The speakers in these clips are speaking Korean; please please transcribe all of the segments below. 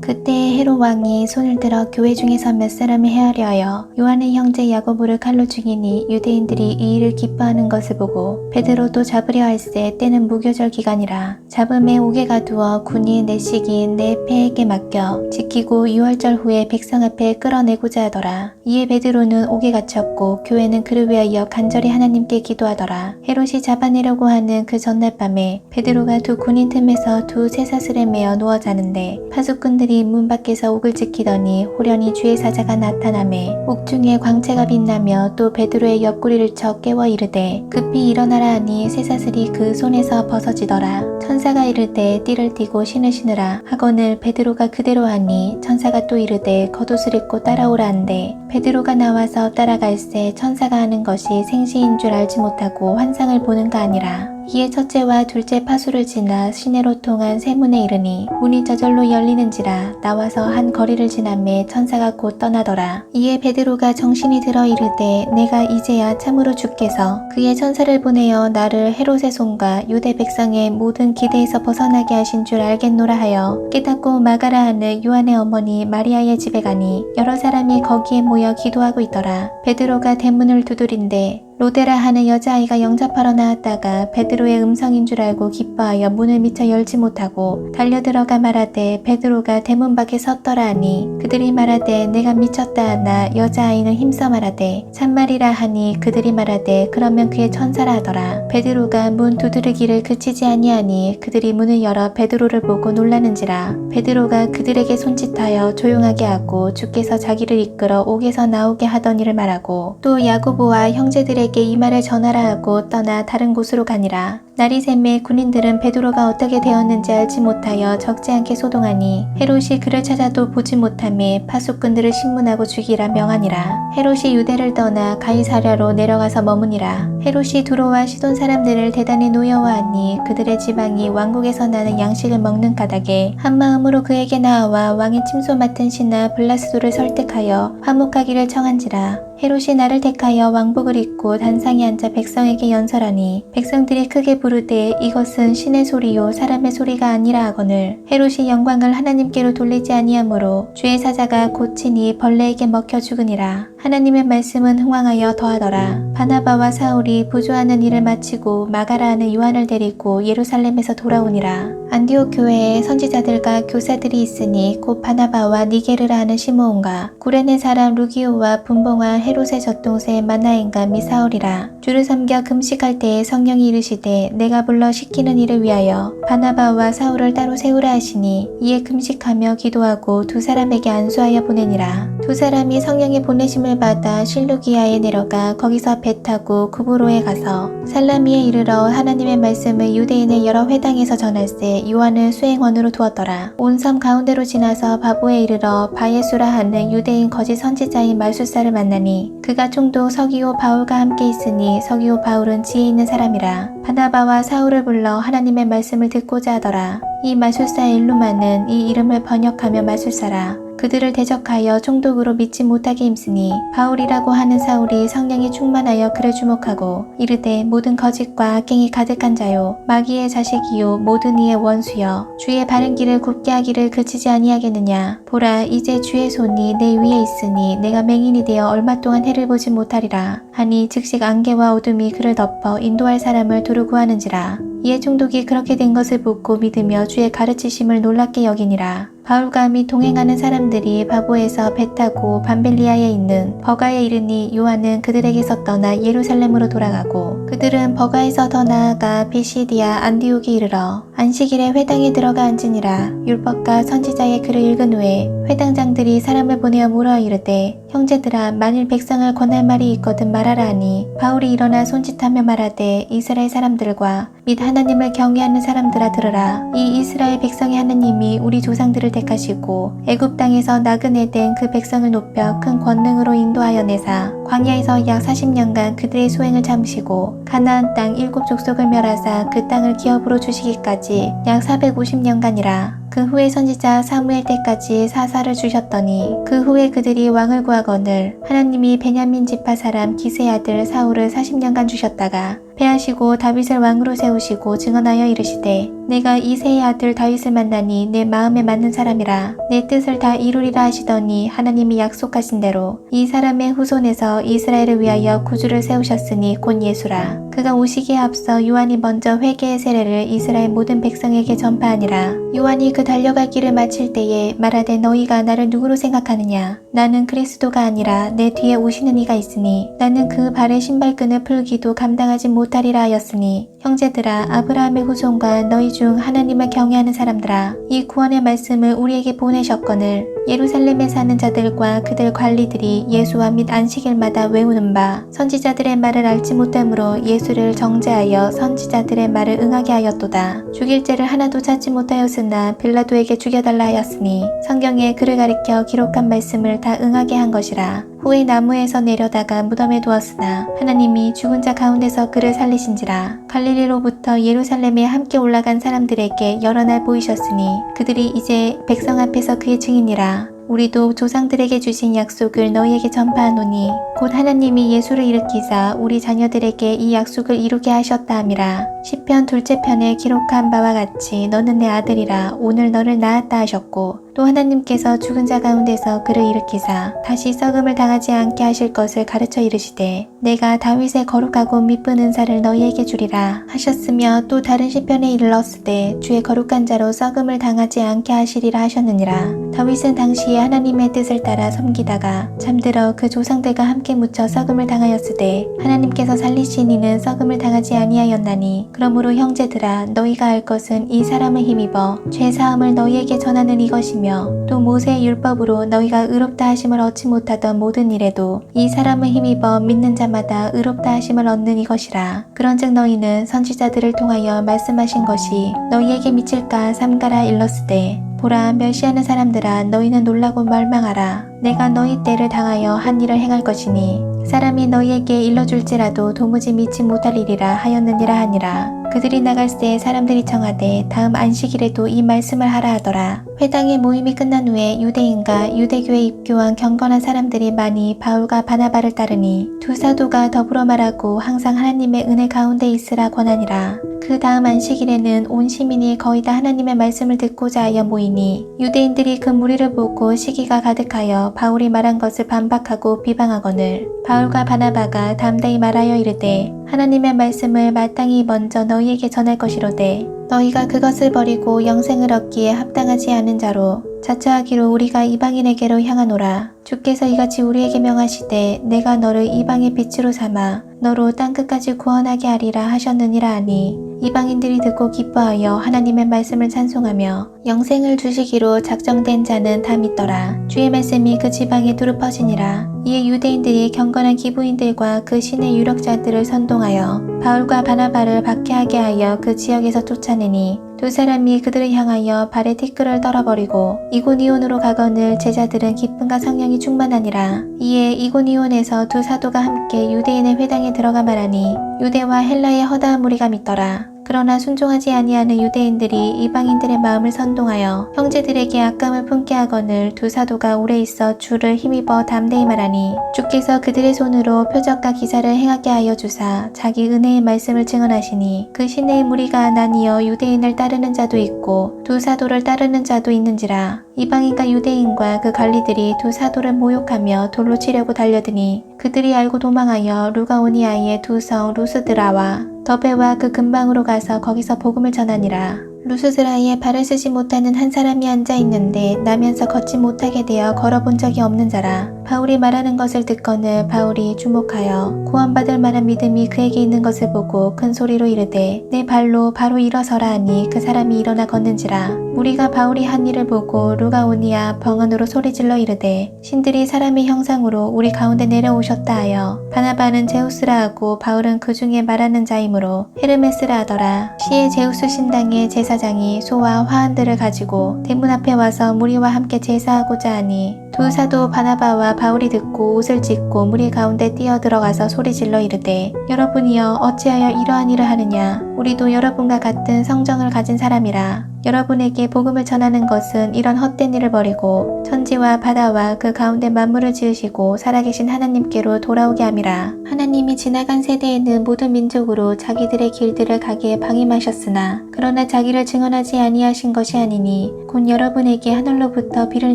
그때 헤롯 왕이 손을 들어 교회 중에서 몇 사람을 헤아려 하여 요한의 형제 야고보를 칼로 죽이니 유대인들이 이 일을 기뻐하는 것을 보고 베드로도 잡으려 할세 때는 무교절 기간이라. 잡음에 옥에 가두어 군인 내식인 내 패에게 맡겨 지키고 6월절 후에 백성 앞에 끌어내고자 하더라. 이에 베드로는 옥에 갇혔고 교회는 그를 위하여 간절히 하나님께 기도하더라. 헤롯이 잡아내려고 하는 그 전날 밤에 베드로가 두 군인 틈에서 두 쇠사슬에 매어 누워 자는데 파수꾼들이 문 밖에서 옥을 지키더니 호련히 주의 사자가 나타나매 옥중에 광채가 빛나며 또 베드로의 옆구리를 쳐 깨워 이르되 급히 일어나라 하니 쇠사슬이 그 손에서 벗어지더라. 천사가 이르되 띠를 띠고 신을 신으라 하거늘 베드로가 그대로 하니 천사가 또 이르되 겉옷을 입고 따라오라 한대 베드로가 나와서 따라갈새 천사가 하는 것이 생시인 줄 알지 못하고 환상을 보는가 아니라. 이에 첫째와 둘째 파수를 지나 시내로 통한 세문에 이르니 문이 저절로 열리는지라. 나와서 한 거리를 지나매 천사가 곧 떠나더라. 이에 베드로가 정신이 들어 이르되 내가 이제야 참으로 주께서 그의 천사를 보내어 나를 헤롯의 손과 유대 백성의 모든 기대에서 벗어나게 하신 줄 알겠노라 하여 깨닫고 마가라 하는 요한의 어머니 마리아의 집에 가니 여러 사람이 거기에 모여 기도하고 있더라. 베드로가 대문을 두드린데 로데라 하는 여자아이가 영접하러 나왔다가 베드로의 음성인 줄 알고 기뻐하여 문을 미처 열지 못하고 달려들어가 말하되 베드로가 대문 밖에 섰더라 하니 그들이 말하되 내가 미쳤다 하나 여자아이는 힘써 말하되 참말이라 하니 그들이 말하되 그러면 그의 천사라 하더라. 베드로가 문 두드리기를 그치지 아니하니 그들이 문을 열어 베드로를 보고 놀라는지라. 베드로가 그들에게 손짓하여 조용하게 하고 주께서 자기를 이끌어 옥에서 나오게 하더니를 말하고 또 야고보와 형제들의 이 말을 전하라 하고 떠나 다른 곳으로 가니라. 날이 샘매 군인들은 베드로가 어떻게 되었는지 알지 못하여 적지 않게 소동하니 헤롯이 그를 찾아도 보지 못하며 파수꾼들을 신문하고 죽이라 명하니라. 헤롯이 유대를 떠나 가이사랴로 내려가서 머무니라. 헤롯이 두로와 시돈 사람들을 대단히 노여워하니 그들의 지방이 왕국에서 나는 양식을 먹는 까닭에 한마음으로 그에게 나아와 왕의 침소 맡은 신하 블라스도를 설득하여 화목하기를 청한지라. 헤롯이 나를 택하여 왕복을 입고 단상에 앉아 백성에게 연설하니 백성들이 크게 부르되 이것은 신의 소리요 사람의 소리가 아니라 하거늘 헤롯이 영광을 하나님께로 돌리지 아니하므로 주의 사자가 고치니 벌레에게 먹혀 죽으니라. 하나님의 말씀은 흥왕하여 더하더라. 바나바와 사울이 부조하는 일을 마치고 마가라 하는 요한을 데리고 예루살렘에서 돌아오니라. 안디옥 교회에 선지자들과 교사들이 있으니 곧 바나바와 니게르라 하는 시므온과 구레네 사람 루기오와 분봉한 헤롯의 젖동생 마나엔과 미사울이라. 주를 섬겨 금식할 때에 성령이 이르시되 내가 불러 시키는 일을 위하여 바나바와 사울을 따로 세우라 하시니 이에 금식하며 기도하고 두 사람에게 안수하여 보내니라. 두 사람이 성령의 보내심을 받아 실루기아에 내려가 거기서 배 타고 구브로에 가서 살라미에 이르러 하나님의 말씀을 유대인의 여러 회당에서 전할세 요한을 수행원으로 두었더라. 온 섬 가운데로 지나서 바보에 이르러 바예수라 하는 유대인 거짓 선지자인 말술사를 만나니 그가 총독 서기오 바울과 함께 있으니 서기오 바울은 지혜 있는 사람이라. 바나바와 사울을 불러 하나님의 말씀을 듣고자 하더라. 이 마술사 엘루마는 이 이름을 번역하며 마술사라. 그들을 대적하여 총독으로 믿지 못하게 힘쓰니 바울이라고 하는 사울이 성령이 충만하여 그를 주목하고 이르되 모든 거짓과 악행이 가득한 자요 마귀의 자식이요 모든 이의 원수여 주의 바른 길을 굽게 하기를 그치지 아니하겠느냐. 보라 이제 주의 손이 내 위에 있으니 내가 맹인이 되어 얼마 동안 해를 보지 못하리라 하니 즉시 안개와 어둠이 그를 덮어 인도할 사람을 두루 구하는지라. 이에 총독이 그렇게 된 것을 보고 믿으며 주의 가르치심을 놀랍게 여기니라. 바울과 및 동행하는 사람들이 바보에서 배 타고 밤벨리아에 있는 버가에 이르니 요한은 그들에게서 떠나 예루살렘으로 돌아가고 그들은 버가에서 더 나아가 비시디아 안디옥에 이르러 안식일에 회당에 들어가 앉으니라. 율법과 선지자의 글을 읽은 후에 회당장들이 사람을 보내어 물어 이르되 형제들아 만일 백성을 권할 말이 있거든 말하라 하니 바울이 일어나 손짓하며 말하되 이스라엘 사람들과 및 하나님을 경외하는 사람들아 들으라. 이 이스라엘 백성의 하나님이 우리 조상들을 택하시고 애굽 땅에서 나그네 된 그 백성을 높여 큰 권능으로 인도하여 내사 광야에서 약 40년간 그들의 소행을 참으시고 가나안 땅 7 족속을 멸하사 그 땅을 기업으로 주시기까지 약 450년간이라. 그 후에 선지자 사무엘 때까지 사사를 주셨더니 그 후에 그들이 왕을 구하거늘 하나님이 베냐민 지파 사람 기스의 아들 사울을 40년간 주셨다가 패하시고 다윗을 왕으로 세우시고 증언하여 이르시되 내가 이새의 아들 다윗을 만나니 내 마음에 맞는 사람이라 내 뜻을 다 이루리라 하시더니 하나님이 약속하신 대로 이 사람의 후손에서 이스라엘을 위하여 구주를 세우셨으니 곧 예수라. 그가 오시기에 앞서 요한이 먼저 회개의 세례를 이스라엘 모든 백성에게 전파하니라. 요한이 그 달려갈 길을 마칠 때에 말하되 너희가 나를 누구로 생각하느냐? 나는 그리스도가 아니라 내 뒤에 오시는 이가 있으니 나는 그 발의 신발끈을 풀기도 감당하지 못하리라 하였으니 형제들아 아브라함의 후손과 너희 중 하나님을 경외하는 사람들아 이 구원의 말씀을 우리에게 보내셨거늘 예루살렘에 사는 자들과 그들 관리들이 예수와 및 안식일마다 외우는 바 선지자들의 말을 알지 못하므로 예수를 정죄하여 선지자들의 말을 응하게 하였도다. 죽일 죄를 하나도 찾지 못하였으나 빌라도에게 죽여달라 하였으니 성경에 그를 가리켜 기록한 말씀을 다 응하게 한 것이라. 후에 나무에서 내려다가 무덤에 두었으나 하나님이 죽은 자 가운데서 그를 살리신지라. 갈릴리로부터 예루살렘에 함께 올라간 사람들에게 여러 날 보이셨으니 그들이 이제 백성 앞에서 그의 증인이라. 우리도 조상들에게 주신 약속을 너희에게 전파하노니 곧 하나님이 예수를 일으키사 우리 자녀들에게 이 약속을 이루게 하셨다 함이라. 시편 둘째 편에 기록한 바와 같이 너는 내 아들이라 오늘 너를 낳았다 하셨고 또 하나님께서 죽은 자 가운데서 그를 일으키사 다시 썩음을 당하지 않게 하실 것을 가르쳐 이르시되 내가 다윗의 거룩하고 미쁜 은사를 너희에게 주리라 하셨으며 또 다른 시편에 이르렀으되 주의 거룩한 자로 썩음을 당하지 않게 하시리라 하셨느니라. 다윗은 당시에 하나님의 뜻을 따라 섬기다가 잠들어 그 조상들과 함께 묻혀 썩음을 당하였으되 하나님께서 살리신 이는 썩음을 당하지 아니하였나니 그러므로 형제들아 너희가 알 것은 이 사람을 힘입어 죄사함을 너희에게 전하는 이것이며 또 모세의 율법으로 너희가 의롭다 하심을 얻지 못하던 모든 일에도 이 사람을 힘입어 믿는 자마다 의롭다 하심을 얻는 이것이라. 그런즉 너희는 선지자들을 통하여 말씀하신 것이 너희에게 미칠까 삼가라 일렀으되 보라 멸시하는 사람들아 너희는 놀라고 멸망하라. 내가 너희 때를 당하여 한 일을 행할 것이니 사람이 너희에게 일러줄지라도 도무지 믿지 못할 일이라 하였느니라 하니라. 그들이 나갈 때 사람들이 청하되 다음 안식일에도 이 말씀을 하라 하더라. 회당의 모임이 끝난 후에 유대인과 유대교에 입교한 경건한 사람들이 많이 바울과 바나바를 따르니 두 사도가 더불어 말하고 항상 하나님의 은혜 가운데 있으라 권하니라. 그 다음 안식일에는 온 시민이 거의 다 하나님의 말씀을 듣고자 하여 모이니 유대인들이 그 무리를 보고 시기가 가득하여 바울이 말한 것을 반박하고 비방하거늘 바울과 바나바가 담대히 말하여 이르되 하나님의 말씀을 마땅히 먼저 너희에게 전할 것이로되 너희가 그것을 버리고 영생을 얻기에 합당하지 않은 자로 자처하기로 우리가 이방인에게로 향하노라. 주께서 이같이 우리에게 명하시되 내가 너를 이방의 빛으로 삼아 너로 땅끝까지 구원하게 하리라 하셨느니라 하니 이방인들이 듣고 기뻐하여 하나님의 말씀을 찬송하며 영생을 주시기로 작정된 자는 다 믿더라. 주의 말씀이 그 지방에 두루 퍼지니라. 이에 유대인들이 경건한 기부인들과 그 신의 유력자들을 선동하여 바울과 바나바를 박해하게 하여 그 지역에서 쫓아내니 두 사람이 그들을 향하여 발에 티끌을 떨어버리고 이고니온으로 가거늘 제자들은 기쁨과 성령이 충만하니라. 이에 이고니온에서 두 사도가 함께 유대인의 회당에 들어가 말하니 유대와 헬라의 허다한 무리가 믿더라. 그러나 순종하지 아니하는 유대인들이 이방인들의 마음을 선동하여 형제들에게 악감을 품게 하거늘 두 사도가 오래 있어 주를 힘입어 담대히 말하니 주께서 그들의 손으로 표적과 기사를 행하게 하여 주사 자기 은혜의 말씀을 증언하시니 그 신의 무리가 나뉘어 유대인을 따르는 자도 있고 두 사도를 따르는 자도 있는지라. 이방인과 유대인과 그 관리들이 두 사도를 모욕하며 돌로 치려고 달려드니 그들이 알고 도망하여 루가오니아의 두 성 루스드라와 더베와 그 근방으로 가서 거기서 복음을 전하니라. 루스드라에 발을 쓰지 못하는 한 사람이 앉아 있는데 나면서 걷지 못하게 되어 걸어본 적이 없는 자라. 바울이 말하는 것을 듣거늘 바울이 주목하여 구원받을 만한 믿음이 그에게 있는 것을 보고 큰 소리로 이르되 내 발로 바로 일어서라 하니 그 사람이 일어나 걷는지라. 무리가 바울이 한 일을 보고 루가오니아 병언으로 소리질러 이르되 신들이 사람의 형상으로 우리 가운데 내려오셨다 하여 바나바는 제우스라 하고 바울은 그 중에 말하는 자이므로 헤르메스라 하더라. 시에 제우스 신당의 제사장이 소와 화환들을 가지고 대문 앞에 와서 무리와 함께 제사하고자 하니 두 사도 바나바와 바울이 듣고 옷을 찢고 무리 가운데 뛰어들어가서 소리질러 이르되 여러분이여 어찌하여 이러한 일을 하느냐. 우리도 여러분과 같은 성정을 가진 사람이라. 여러분에게 복음을 전하는 것은 이런 헛된 일을 버리고 천지와 바다와 그 가운데 만물을 지으시고 살아계신 하나님께로 돌아오게 함이라. 하나님이 지나간 세대에는 모든 민족으로 자기들의 길들을 가기에 방임하셨으나 그러나 자기를 증언하지 아니하신 것이 아니니 곧 여러분에게 하늘로부터 비를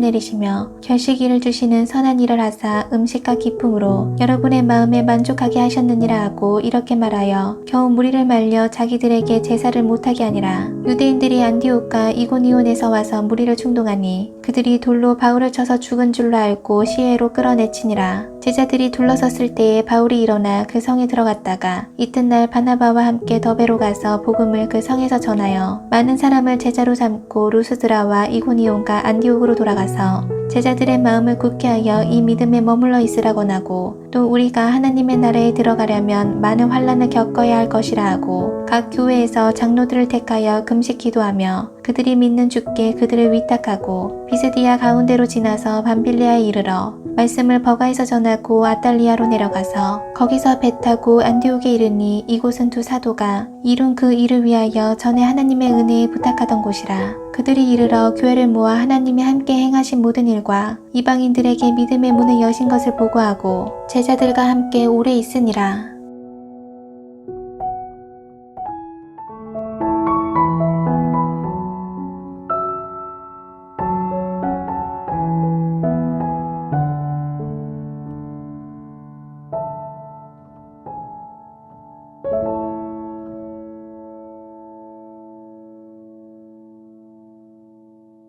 내리시며 결실기를 주시는 선한 일을 하사 음식과 기쁨으로 여러분의 마음에 만족하게 하셨느니라 하고 이렇게 말하여 겨우 무리를 말려 자기들에게 제사를 못하게 하니라. 유대인들이 안디옥과 이고니온에서 와서 무리를 충동하니 그들이 돌로 바울을 쳐서 죽은 줄로 알고 시외로 끌어내치니라. 제자들이 둘러섰을 때에 바울이 일어나 그 성에 들어갔다가 이튿날 바나바와 함께 더베로 가서 복음을 그 성에서 전하여 많은 사람을 제자로 삼고 루스드라와 이고니온과 안디옥으로 돌아가서 제자들의 마음을 굳게 하여 이 믿음에 머물러 있으라 권하고 또 우리가 하나님의 나라에 들어가려면 많은 환난을 겪어야 할 것이라 하고 각 교회에서 장로들을 택하여 금식 기도하며 그들이 믿는 주께 그들을 위탁하고 비스디아 가운데로 지나서 밤빌레아에 이르러 말씀을 버가에서 전하고 아달리아로 내려가서 거기서 배 타고 안디옥에 이르니 이곳은 두 사도가 이룬 그 일을 위하여 전에 하나님의 은혜에 부탁하던 곳이라. 그들이 이르러 교회를 모아 하나님이 함께 행하신 모든 일과 이방인들에게 믿음의 문을 여신 것을 보고하고 제자들과 함께 오래 있으니라.